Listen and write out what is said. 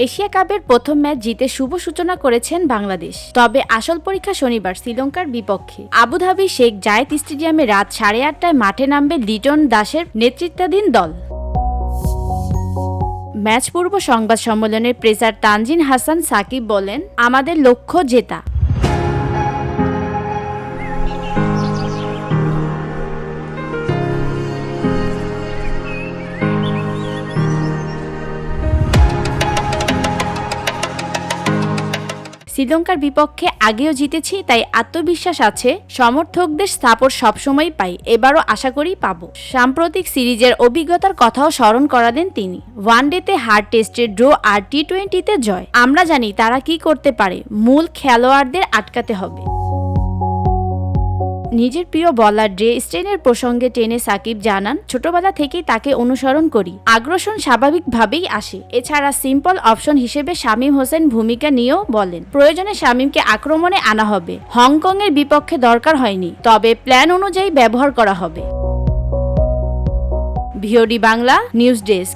Asia কাপের প্রথম match জিতে শুভ সূচনা করেছেন বাংলাদেশ। তবে আসল পরীক্ষা শনিবার শ্রীলঙ্কার বিপক্ষে আবুধাবি শেখ জায়েদ স্টেডিয়ামে রাত 8:30টায় মাঠে নামবে লিটন দাসের নেতৃত্বাধীন দল। ম্যাচ পূর্ব সংবাদ সম্মেলনে পেসার তানজিদ হাসান সাকিব বলেন, আমাদের লক্ষ্য জেতা। শ্রীলঙ্কার বিপক্ষে আগেও জিতেছি, তাই আত্মবিশ্বাস আছে। সমর্থকদের সাপোর্ট সবসময় পাই, এবারও আশা করি পাবো। সাম্প্রতিক সিরিজের অভিজ্ঞতার কথাও স্মরণ করালেন তিনি। ওয়ানডেতে হার টেস্টে ড্র আর টি-20তে জয়। আমরা জানি তারা কি করতে পারে, মূল খেলোয়াড়দের আটকাতে হবে। নিজের প্রিয় বলার ড্রে স্টেনের প্রসঙ্গে টেনে সাকিব জানান, ছোটবেলা থেকেই তাকে অনুসরণ করি। আগ্রাসন স্বাভাবিকভাবেই আসে। এছাড়া সিম্পল অপশন হিসেবে শামীম হোসেন ভূমিকা নিয়েও বলেন, প্রয়োজনে শামীমকে আক্রমণে আনা হবে। হংকংয়ের বিপক্ষে দরকার হয়নি, তবে প্ল্যান অনুযায়ী ব্যবহার করা হবে। VOD Bangla news desk.